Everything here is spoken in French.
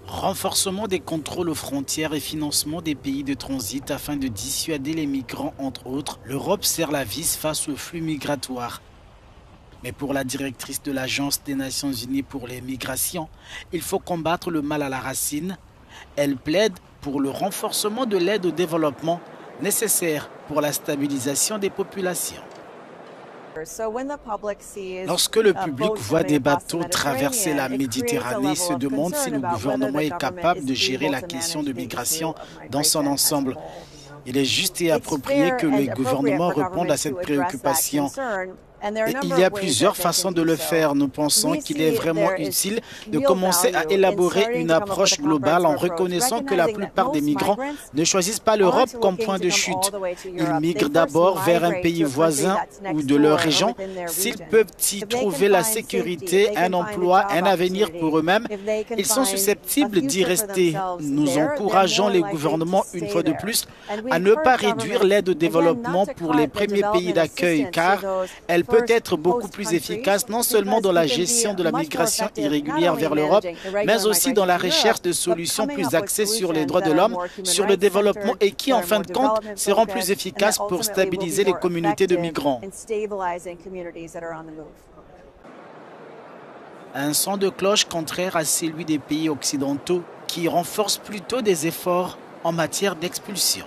Renforcement des contrôles aux frontières et financement des pays de transit afin de dissuader les migrants, entre autres, l'Europe serre la vis face aux flux migratoires. Mais pour la directrice de l'Agence des Nations Unies pour les migrations, il faut combattre le mal à la racine. Elle plaide pour le renforcement de l'aide au développement nécessaire pour la stabilisation des populations. Lorsque le public voit des bateaux traverser la Méditerranée, il se demande si le gouvernement est capable de gérer la question de migration dans son ensemble. Il est juste et approprié que le gouvernement réponde à cette préoccupation. Et il y a plusieurs façons de le faire. Nous pensons qu'il est vraiment utile de commencer à élaborer une approche globale en reconnaissant que la plupart des migrants ne choisissent pas l'Europe comme point de chute. Ils migrent d'abord vers un pays voisin ou de leur région s'ils peuvent y trouver la sécurité, un emploi, un avenir pour eux-mêmes. Ils sont susceptibles d'y rester. Nous encourageons les gouvernements, une fois de plus, à ne pas réduire l'aide au développement pour les premiers pays d'accueil, car elle peut être beaucoup plus efficace non seulement dans la gestion de la migration irrégulière vers l'Europe, mais aussi dans la recherche de solutions plus axées sur les droits de l'homme, sur le développement et qui, en fin de compte, seront plus efficaces pour stabiliser les communautés de migrants. Un son de cloche contraire à celui des pays occidentaux qui renforce plutôt des efforts en matière d'expulsion.